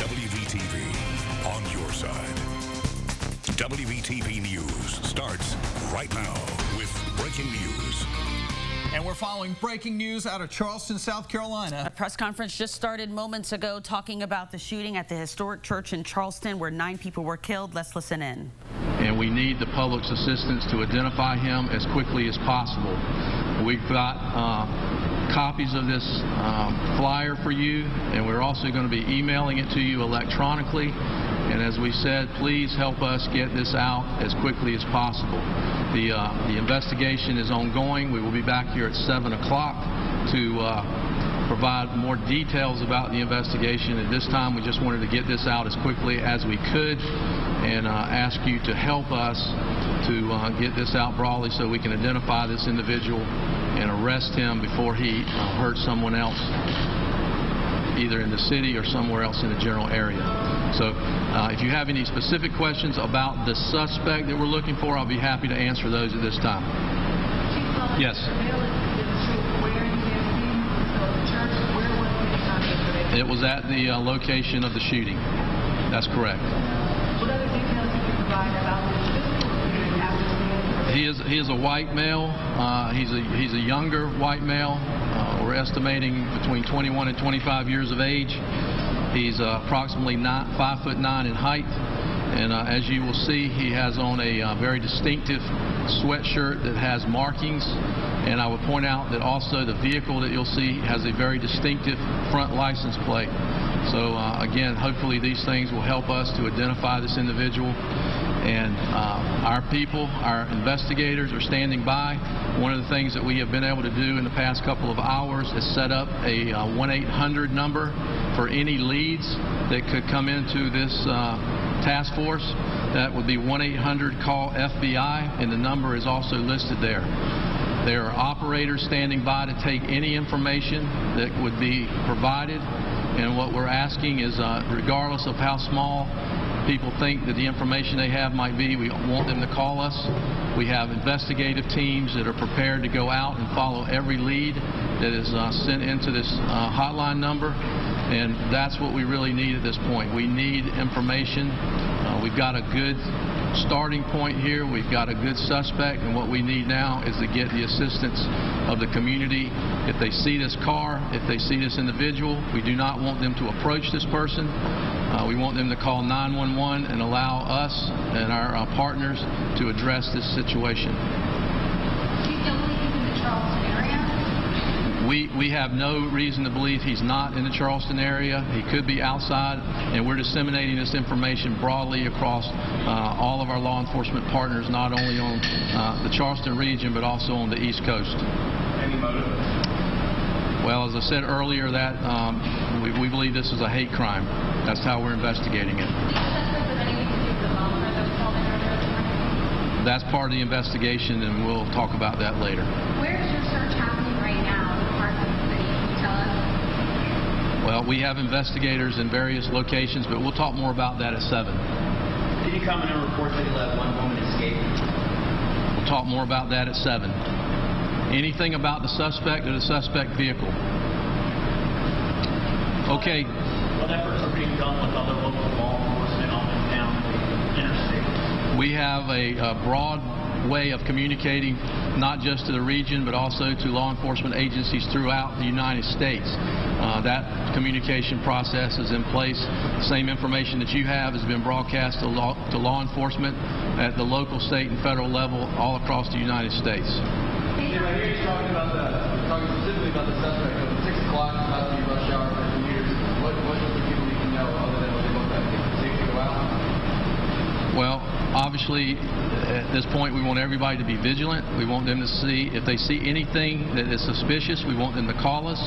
WBTV, on your side. WBTV News starts right now with breaking news. And we're following breaking news out of Charleston, South Carolina. A press conference just started moments ago talking about the shooting at the historic church in Charleston where 9 people were killed. Let's listen in. And we need the public's assistance to identify him as quickly as possible. We've got copies of this flyer for you, and we're also going to be emailing it to you electronically. And as we said, please help us get this out as quickly as possible. The investigation is ongoing. We will be back here at 7 o'clock to provide more details about the investigation. At this time, we just wanted to get this out as quickly as we could and ask you to help us to get this out broadly so we can identify this individual and arrest him before he hurts someone else, either in the city or somewhere else in the general area. So if you have any specific questions about the suspect that we're looking for, I'll be happy to answer those at this time. Yes. It was at the location of the shooting. That's correct. What other details can you provide about this? He is a white male. He's a younger white male. We're estimating between 21 and 25 years of age. He's approximately 5'9" in height, and as you will see, he has on a very distinctive sweatshirt that has markings. And I would point out that also the vehicle that you'll see has a very distinctive front license plate. So again, hopefully these things will help us to identify this individual. And our people, our investigators are standing by. One of the things that we have been able to do in the past couple of hours is set up a 1-800 number for any leads that could come into this task force. That would be 1-800-CALL-FBI, and the number is also listed there. There are operators standing by to take any information that would be provided, and what we're asking is, regardless of how small people think that the information they have might be, we want them to call us. We have investigative teams that are prepared to go out and follow every lead that is sent into this hotline number, and that's what we really need at this point. We need information. We've got a good starting point here. We've got a good suspect, and what we need now is to get the assistance of the community. If they see this car, if they see this individual, we do not want them to approach this person. We want them to call 911 and allow us and our partners to address this situation. Do you still believe he's in the Charleston area? We have no reason to believe he's not in the Charleston area. He could be outside, and we're disseminating this information broadly across all of our law enforcement partners, not only on the Charleston region, but also on the East Coast. Any motive? Well, as I said earlier, that we believe this is a hate crime. That's how we're investigating it. That's part of the investigation, and we'll talk about that later. Where is your search happening right now? What parts of the city? Can you tell us? Well, we have investigators in various locations, but we'll talk more about that at 7. Did you comment on reports that you let one woman escape? We'll talk more about that at 7. Anything about the suspect or the suspect vehicle? Okay. What efforts are being done with other local law enforcement up and down the interstate? We have a broad way of communicating, not just to the region, but also to law enforcement agencies throughout the United States. That communication process is in place. The same information that you have has been broadcast to law enforcement at the local, state, and federal level all across the United States. Yeah, I hear you talking specifically about the suspect. At 6 o'clock, it's about to be rush hour for commuters. What do the people need to know other than what they look like? Is it safe to go out? Well, obviously, at this point, we want everybody to be vigilant. We want them to see, if they see anything that is suspicious, we want them to call us.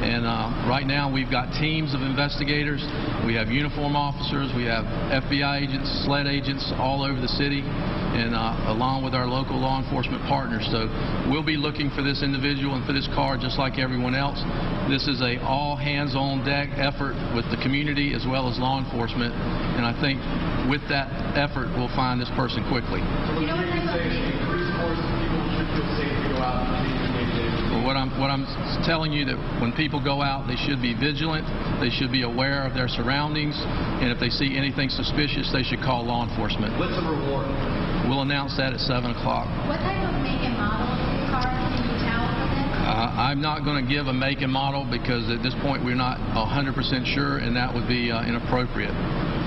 And right now, we've got teams of investigators. We have uniform officers. We have FBI agents, SLED agents all over the city, and along with our local law enforcement partners. So we'll be looking for this individual and for this car just like everyone else. This is a all hands on deck effort with the community as well as law enforcement, and I think with that effort we'll find this person quickly. So you know what they say? Increased force, people should feel safe to go out and But what I'm telling you, that when people go out, they should be vigilant, they should be aware of their surroundings, and if they see anything suspicious, they should call law enforcement. What's the reward? We'll announce that at 7 o'clock. What type of make and model of the car can you tell for this? I'm not going to give a make and model because at this point we're not 100% sure, and that would be inappropriate.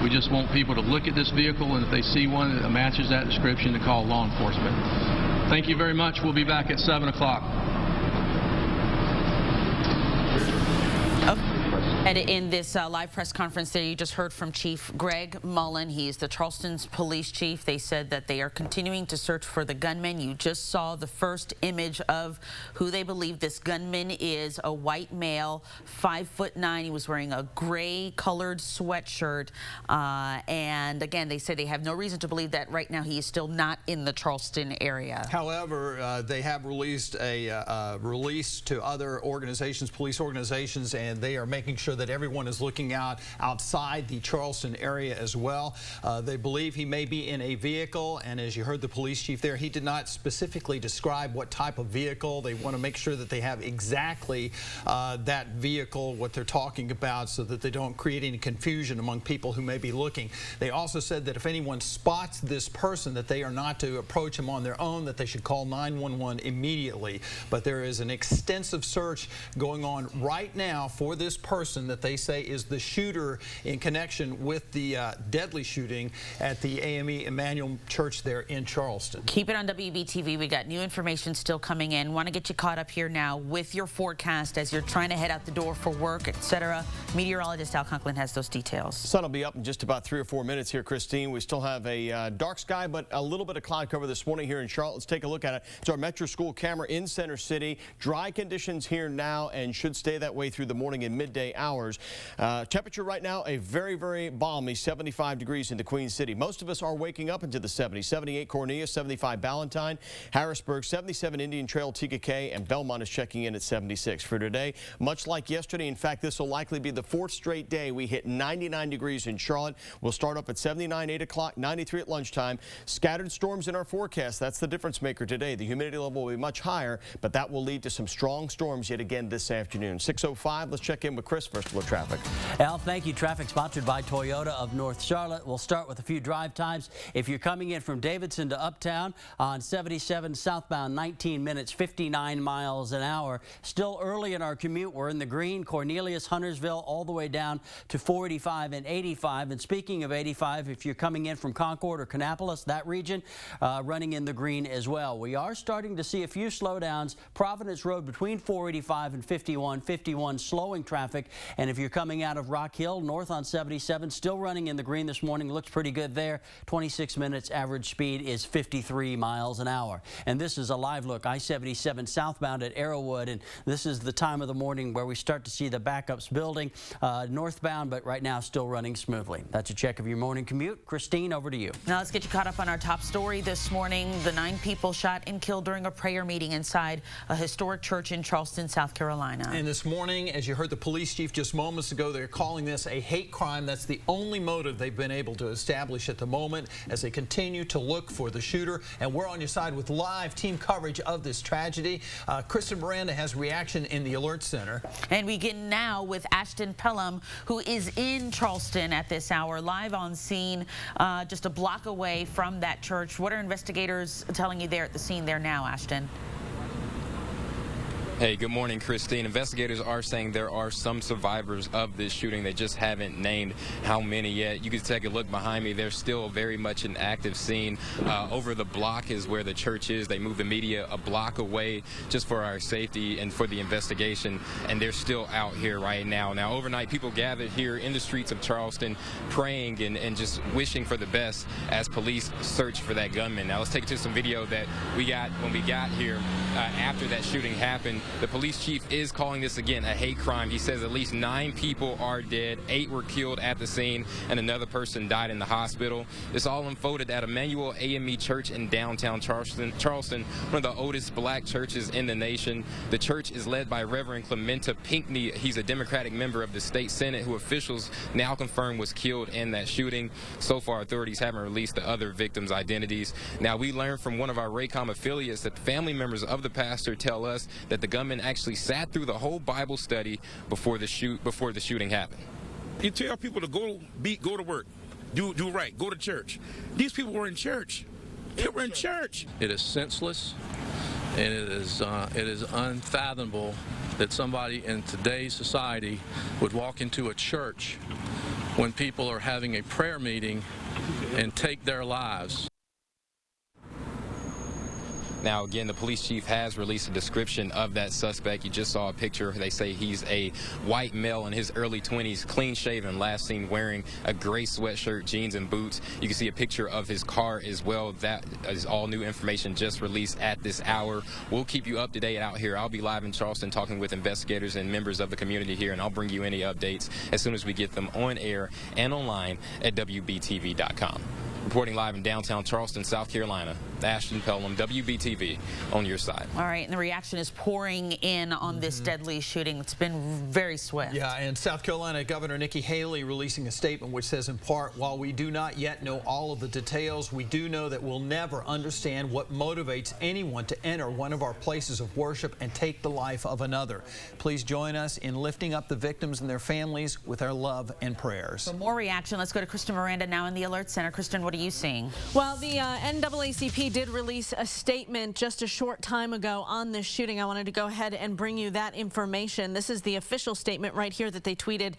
We just want people to look at this vehicle, and if they see one that matches that description, to call law enforcement. Thank you very much. We'll be back at 7 o'clock. And in this live press conference there, you just heard from Chief Greg Mullen. He is the Charleston's police chief. They said that they are continuing to search for the gunman. You just saw the first image of who they believe this gunman is, a white male, 5'9". He was wearing a gray colored sweatshirt. And again, they say they have no reason to believe that right now he is still not in the Charleston area. However, they have released a release to other organizations, police organizations, and they are making sure that everyone is looking outside the Charleston area as well. They believe he may be in a vehicle, and as you heard the police chief there, he did not specifically describe what type of vehicle. They want to make sure that they have exactly that vehicle, what they're talking about, so that they don't create any confusion among people who may be looking. They also said that if anyone spots this person, that they are not to approach him on their own, that they should call 911 immediately. But there is an extensive search going on right now for this person that they say is the shooter in connection with the deadly shooting at the AME Emmanuel Church there in Charleston. Keep it on WBTV. We got new information still coming in. Want to get you caught up here now with your forecast as you're trying to head out the door for work, etc. Meteorologist Al Conklin has those details. Sun will be up in just about 3 or 4 minutes here, Christine. We still have a dark sky, but a little bit of cloud cover this morning here in Charlotte. Let's take a look at it. It's our Metro School camera in Center City. Dry conditions here now and should stay that way through the morning and midday hours. Temperature right now, a very, very balmy 75 degrees in the Queen City. Most of us are waking up into the 70s. 78 Cornelius, 75 Ballantyne, Harrisburg, 77 Indian Trail, TKK, and Belmont is checking in at 76 for today. Much like yesterday, in fact, this will likely be the 4th straight day we hit 99 degrees in Charlotte. We'll start up at 79, 8 o'clock, 93 at lunchtime. Scattered storms in our forecast. That's the difference maker today. The humidity level will be much higher, but that will lead to some strong storms yet again this afternoon. 6:05, let's check in with Chris first with traffic. Al, thank you. Traffic sponsored by Toyota of North Charlotte. We'll start with a few drive times. If you're coming in from Davidson to Uptown on 77 southbound, 19 minutes, 59 miles an hour. Still early in our commute. We're in the green. Cornelius, Huntersville, all the way down to 485 and 85. And speaking of 85, if you're coming in from Concord or Kannapolis, that region, running in the green as well. We are starting to see a few slowdowns. Providence Road between 485 and 51 slowing traffic. And if you're coming out of Rock Hill, north on 77, still running in the green this morning. Looks pretty good there. 26 minutes, average speed is 53 miles an hour. And this is a live look. I-77 southbound at Arrowwood, and this is the time of the morning where we start to see the backups building northbound, but right now still running smoothly. That's a check of your morning commute. Christine, over to you. Now let's get you caught up on our top story this morning. The 9 people shot and killed during a prayer meeting inside a historic church in Charleston, South Carolina. And this morning, as you heard the police chief just moments ago, they're calling this a hate crime. That's the only motive they've been able to establish at the moment as they continue to look for the shooter. And we're on your side with live team coverage of this tragedy. Kristen Miranda has reaction in the Alert Center. And we begin now with Ashton Pelham, who is in Charleston at this hour, live on scene, just a block away from that church. What are investigators telling you there at the scene there now, Ashton? Hey, good morning, Christine. Investigators are saying there are some survivors of this shooting. They just haven't named how many yet. You can take a look behind me. There's still very much an active scene. Over the block is where the church is. They moved the media a block away just for our safety and for the investigation, and they're still out here right now. Now, overnight, people gathered here in the streets of Charleston praying and just wishing for the best as police search for that gunman. Now, let's take it to some video that we got when we got here after that shooting happened. The police chief is calling this, again, a hate crime. He says at least 9 people are dead, 8 were killed at the scene, and another person died in the hospital. This all unfolded at Emmanuel AME Church in downtown Charleston, one of the oldest black churches in the nation. The church is led by Reverend Clementa Pinckney. He's a Democratic member of the state Senate who officials now confirm was killed in that shooting. So far, authorities haven't released the other victims' identities. Now, we learned from one of our Raycom affiliates that family members of the pastor tell us that the gun gunman actually sat through the whole Bible study before the shooting happened. You tell people to go to work, do right, go to church. These people were in church. They were in church. It is senseless, and it is unfathomable that somebody in today's society would walk into a church when people are having a prayer meeting and take their lives. Now, again, the police chief has released a description of that suspect. You just saw a picture. They say he's a white male in his early 20s, clean-shaven, last seen wearing a gray sweatshirt, jeans, and boots. You can see a picture of his car as well. That is all new information just released at this hour. We'll keep you up to date out here. I'll be live in Charleston talking with investigators and members of the community here, and I'll bring you any updates as soon as we get them on air and online at WBTV.com. Reporting live in downtown Charleston, South Carolina, Ashton Pelham, WBTV, on your side. All right, and the reaction is pouring in on this deadly shooting. It's been very swift. Yeah, and South Carolina Governor Nikki Haley releasing a statement which says, in part, while we do not yet know all of the details, we do know that we'll never understand what motivates anyone to enter one of our places of worship and take the life of another. Please join us in lifting up the victims and their families with our love and prayers. For more reaction, let's go to Kristen Miranda now in the Alert Center. Kristen, what are you seeing? Well, the NAACP did release a statement just a short time ago on this shooting. I wanted to go ahead and bring you that information. This is the official statement right here that they tweeted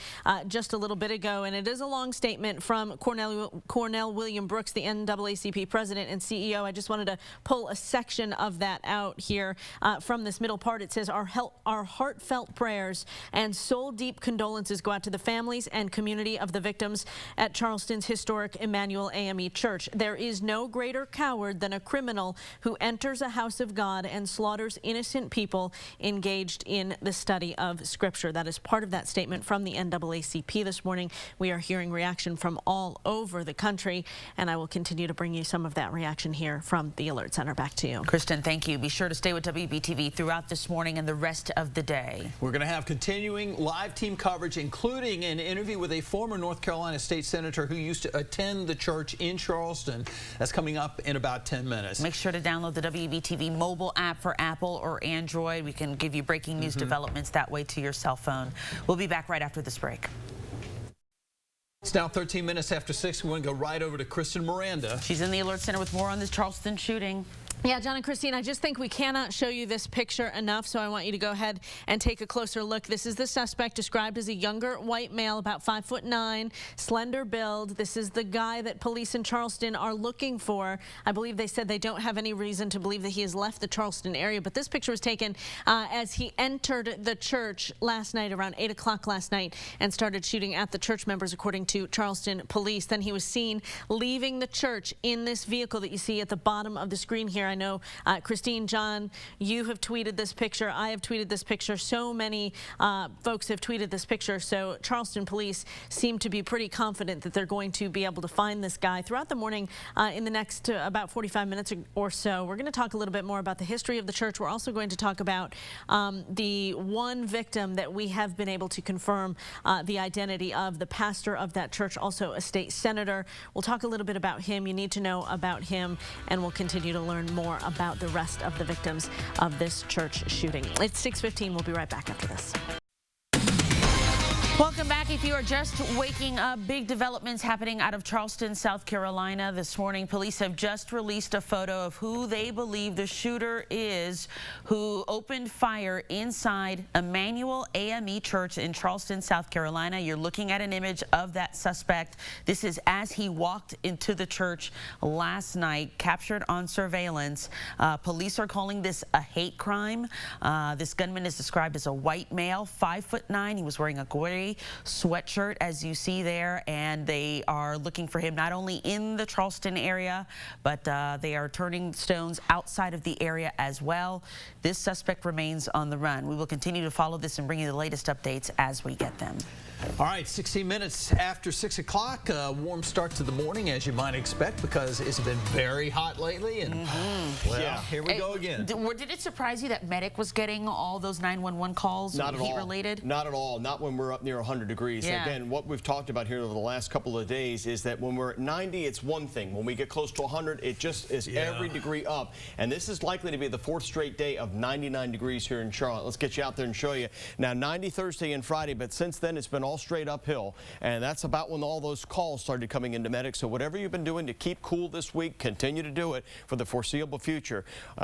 just a little bit ago, and it is a long statement from Cornell William Brooks, the NAACP president and CEO. I just wanted to pull a section of that out here from this middle part. It says, our heartfelt prayers and soul-deep condolences go out to the families and community of the victims at Charleston's historic Emmanuel AME Church. There is no greater coward than a criminal who enters a house of God and slaughters innocent people engaged in the study of Scripture. That is part of that statement from the NAACP this morning. We are hearing reaction from all over the country, and I will continue to bring you some of that reaction here from the Alert Center. Back to you. Kristen, thank you. Be sure to stay with WBTV throughout this morning and the rest of the day. We're going to have continuing live team coverage, including an interview with a former North Carolina state senator who used to attend the church in Charleston. That's coming up in about 10 minutes. Make sure to download the WBTV mobile app for Apple or Android. We can give you breaking news developments that way to your cell phone. We'll be back right after this break. It's now 13 minutes after 6. We want to go right over to Kristen Miranda. She's in the Alert Center with more on this Charleston shooting. Yeah, John and Christine, I just think we cannot show you this picture enough, so I want you to go ahead and take a closer look. This is the suspect, described as a younger white male, about 5'9", slender build. This is the guy that police in Charleston are looking for. I believe they said they don't have any reason to believe that he has left the Charleston area, but this picture was taken as he entered the church last night, around 8 o'clock last night, and started shooting at the church members, according to Charleston police. Then he was seen leaving the church in this vehicle that you see at the bottom of the screen here. I know, Christine, John, you have tweeted this picture. I have tweeted this picture. So many folks have tweeted this picture. So Charleston police seem to be pretty confident that they're going to be able to find this guy throughout the morning in the next about 45 minutes or so. We're going to talk a little bit more about the history of the church. We're also going to talk about the one victim that we have been able to confirm the identity of, the pastor of that church, also a state senator. We'll talk a little bit about him. You need to know about him, and we'll continue to learn more about the rest of the victims of this church shooting. It's 6:15. We'll be right back after this. Welcome back. If you are just waking up, big developments happening out of Charleston, South Carolina this morning. Police have just released a photo of who they believe the shooter is, who opened fire inside Emmanuel AME Church in Charleston, South Carolina. You're looking at an image of that suspect. This is as he walked into the church last night, captured on surveillance. Police are calling this a hate crime. This gunman is described as a white male, 5'9". He was wearing a gray sweatshirt, as you see there, and they are looking for him not only in the Charleston area, but they are turning stones outside of the area as well. This suspect remains on the run. We will continue to follow this and bring you the latest updates as we get them. All right, 16 minutes after 6 o'clock, warm start to the morning, as you might expect, because it's been very hot lately. And here we go again. Did it surprise you that Medic was getting all those 911 calls? Not at all. Heat-related? Not at all. Not when we're up near 100 degrees. Yeah. Again, what we've talked about here over the last couple of days is that when we're at 90, it's one thing. When we get close to 100, it just is every degree up. And this is likely to be the 4th straight day of 99 degrees here in Charlotte. Let's get you out there and show you. Now, 90 Thursday and Friday, but since then, it's been all straight uphill. And that's about when all those calls started coming into Medic. So whatever you've been doing to keep cool this week, continue to do it for the foreseeable future.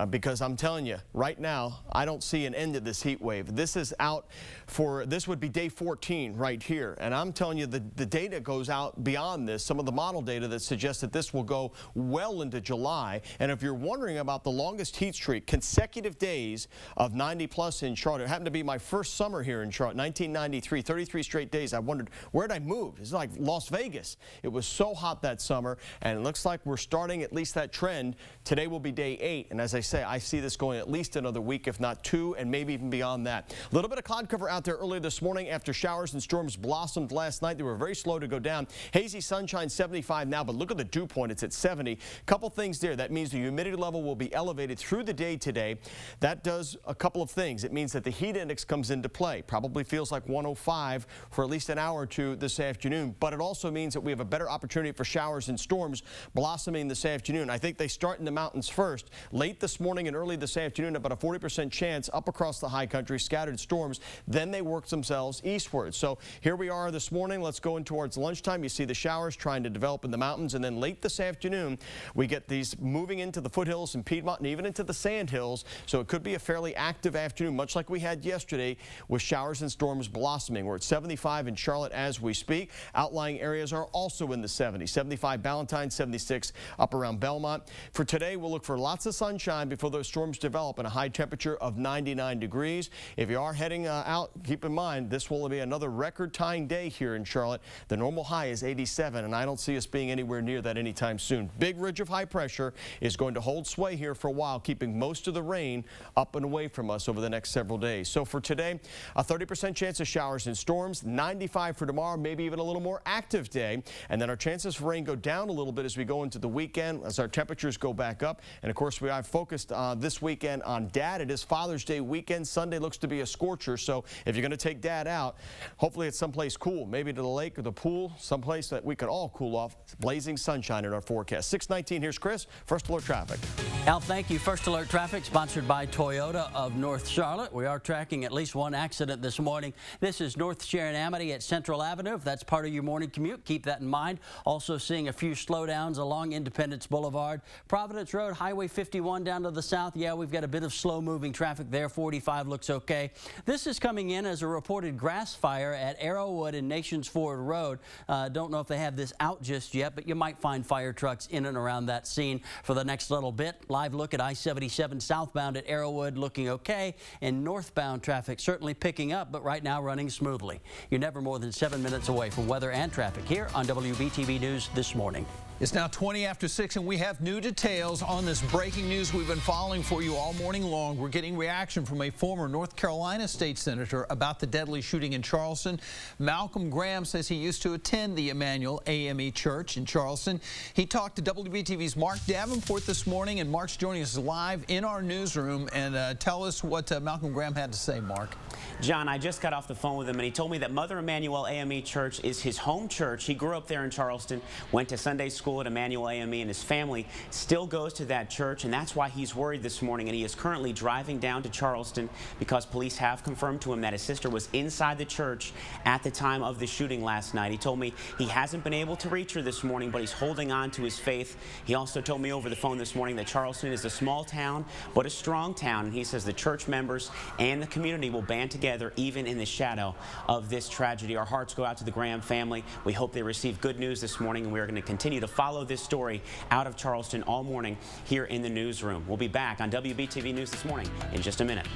Because I'm telling you, right now, I don't see an end to this heat wave. This is out for, this would be day 14 right here. And I'm telling you, the data goes out beyond this. Some of the model data that suggests that this will go well into July. And if you're wondering about the longest heat streak, consecutive days of 90 plus in Charlotte, it happened to be my first summer here in Charlotte, 1993, 33 straight days. I wondered, where'd I move? It's like Las Vegas. It was so hot that summer, and it looks like we're starting at least that trend. Today will be day 8, and as I say, I see this going at least another week, if not 2, and maybe even beyond that. A little bit of cloud cover out there earlier this morning after showers and storms blossomed last night. They were very slow to go down. Hazy sunshine, 75 now, but look at the dew point. It's at 70. Couple things there. That means the humidity level will be elevated through the day today. That does a couple of things. It means that the heat index comes into play. Probably feels like 105 for at least an hour or two this afternoon, but it also means that we have a better opportunity for showers and storms blossoming this afternoon. I think they start in the mountains first. Late this morning and early this afternoon, about a 40% chance up across the high country, scattered storms. Then they work themselves eastward. So here we are this morning. Let's go in towards lunchtime. You see the showers trying to develop in the mountains, and then late this afternoon, we get these moving into the foothills and Piedmont and even into the sand hills. So it could be a fairly active afternoon, much like we had yesterday with showers and storms blossoming. We're at 75 in Charlotte as we speak. Outlying areas are also in the 70s. 75 Ballantyne, 76 up around Belmont. For today, we'll look for lots of sunshine before those storms develop, and a high temperature of 99 degrees. If you are heading out, keep in mind this will be another record-tying day here in Charlotte. The normal high is 87, and I don't see us being anywhere near that anytime soon. Big ridge of high pressure is going to hold sway here for a while, keeping most of the rain up and away from us over the next several days. So for today, a 30% chance of showers and storms, 95 for tomorrow, maybe even a little more active day. And then our chances for rain go down a little bit as we go into the weekend, as our temperatures go back up. And of course, we are focused this weekend on Dad. It is Father's Day weekend. Sunday looks to be a scorcher. So if you're going to take Dad out, hopefully it's someplace cool, maybe to the lake or the pool, someplace that we can all cool off. It's blazing sunshine in our forecast. 6:19, here's Chris, First Alert Traffic. Al, thank you. First Alert Traffic, sponsored by Toyota of North Charlotte. We are tracking at least one accident this morning. This is North Sharon Amity at Central Avenue. If that's part of your morning commute, keep that in mind. Also seeing a few slowdowns along Independence Boulevard. Providence Road, Highway 51 down to the south. Yeah, we've got a bit of slow-moving traffic there. 45 looks okay. This is coming in as a reported grass fire at Arrowwood and Nations Ford Road. Don't know if they have this out just yet, but you might find fire trucks in and around that scene for the next little bit. Live look at I-77 southbound at Arrowwood looking okay, and northbound traffic certainly picking up, but right now running smoothly. You're never more than 7 minutes away from weather and traffic here on WBTV News This Morning. It's now 20 after 6, and we have new details on this breaking news we've been following for you all morning long. We're getting reaction from a former North Carolina state senator about the deadly shooting in Charleston. Malcolm Graham says he used to attend the Emmanuel AME Church in Charleston. He talked to WBTV's Mark Davenport this morning, and Mark's joining us live in our newsroom. And tell us what Malcolm Graham had to say, Mark. John, I just got off the phone with him, and he told me that Mother Emmanuel AME Church is his home church. He grew up there in Charleston, went to Sunday school at Emmanuel AME, and his family still goes to that church, and that's why he's worried this morning. And he is currently driving down to Charleston because police have confirmed to him that his sister was inside the church at the time of the shooting last night. He told me he hasn't been able to reach her this morning, but he's holding on to his faith. He also told me over the phone this morning that Charleston is a small town, but a strong town, and he says the church members and the community will band together even in the shadow of this tragedy. Our hearts go out to the Graham family. We hope they receive good news this morning, and we are going to continue to follow this story out of Charleston all morning here in the newsroom. We'll be back on WBTV News This Morning in just a minute.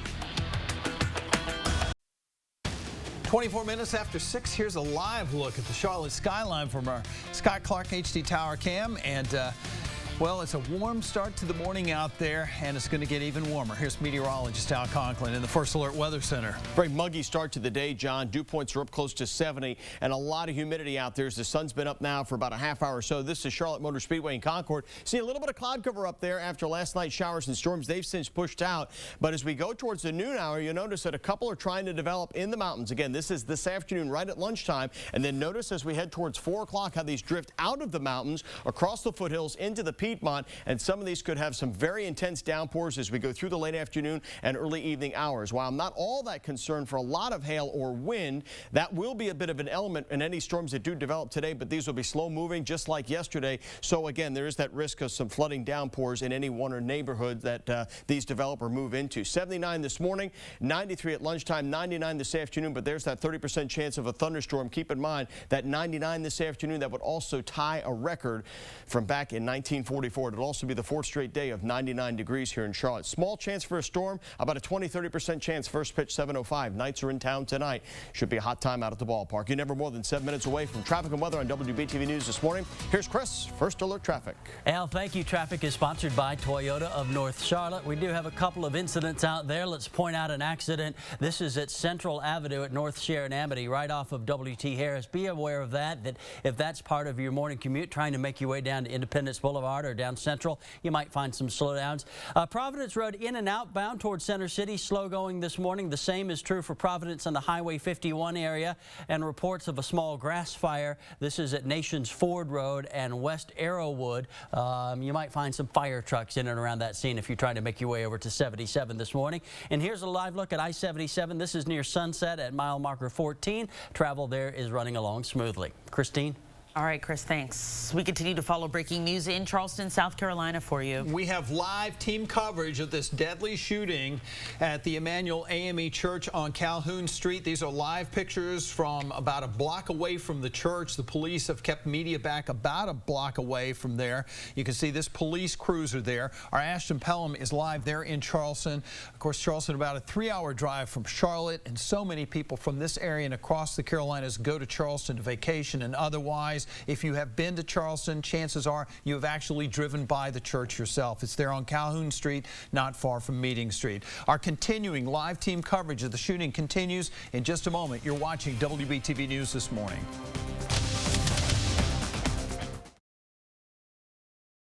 24 minutes after 6, here's a live look at the Charlotte skyline from our Scott Clark HD Tower cam. And Well, it's a warm start to the morning out there, and it's going to get even warmer. Here's meteorologist Al Conklin in the First Alert Weather Center. Very muggy start to the day, John. Dew points are up close to 70, and a lot of humidity out there as the sun's been up now for about a half hour or so. This is Charlotte Motor Speedway in Concord. See a little bit of cloud cover up there after last night's showers and storms. They've since pushed out, but as we go towards the noon hour, you'll notice that a couple are trying to develop in the mountains. Again, this is this afternoon right at lunchtime, and then notice as we head towards 4 o'clock how these drift out of the mountains, across the foothills, into the Piedmont, and some of these could have some very intense downpours as we go through the late afternoon and early evening hours. While I'm not all that concerned for a lot of hail or wind, that will be a bit of an element in any storms that do develop today, but these will be slow moving just like yesterday. So again, there is that risk of some flooding downpours in any one or neighborhood that these develop or move into. 79 this morning, 93 at lunchtime, 99 this afternoon, but there's that 30% chance of a thunderstorm. Keep in mind that 99 this afternoon, that would also tie a record from back in 1944. It'll also be the fourth straight day of 99 degrees here in Charlotte. Small chance for a storm, about a 20-30% chance. First pitch 7:05. Knights are in town tonight. Should be a hot time out at the ballpark. You're never more than 7 minutes away from traffic and weather on WBTV News this morning. Here's Chris, First Alert Traffic. Al, thank you. Traffic is sponsored by Toyota of North Charlotte. We do have a couple of incidents out there. Let's point out an accident. This is at Central Avenue at North Sharon Amity, right off of W.T. Harris. Be aware of that if that's part of your morning commute, trying to make your way down to Independence Boulevard or down Central, you might find some slowdowns. Providence Road in and outbound towards Center City, slow going this morning. The same is true for Providence on the Highway 51 area, and reports of a small grass fire. This is at Nations Ford Road and West Arrowwood. You might find some fire trucks in and around that scene if you're trying to make your way over to 77 this morning. And here's a live look at I-77. This is near Sunset at mile marker 14. Travel there is running along smoothly. Christine? All right, Chris, thanks. We continue to follow breaking news in Charleston, South Carolina for you. We have live team coverage of this deadly shooting at the Emmanuel AME Church on Calhoun Street. These are live pictures from about a block away from the church. The police have kept media back about a block away from there. You can see this police cruiser there. Our Ashton Pelham is live there in Charleston. Of course, Charleston about a 3-hour drive from Charlotte, and so many people from this area and across the Carolinas go to Charleston to vacation and otherwise. If you have been to Charleston, chances are you have actually driven by the church yourself. It's there on Calhoun Street, not far from Meeting Street. Our continuing live team coverage of the shooting continues. In just a moment, you're watching WBTV News this morning.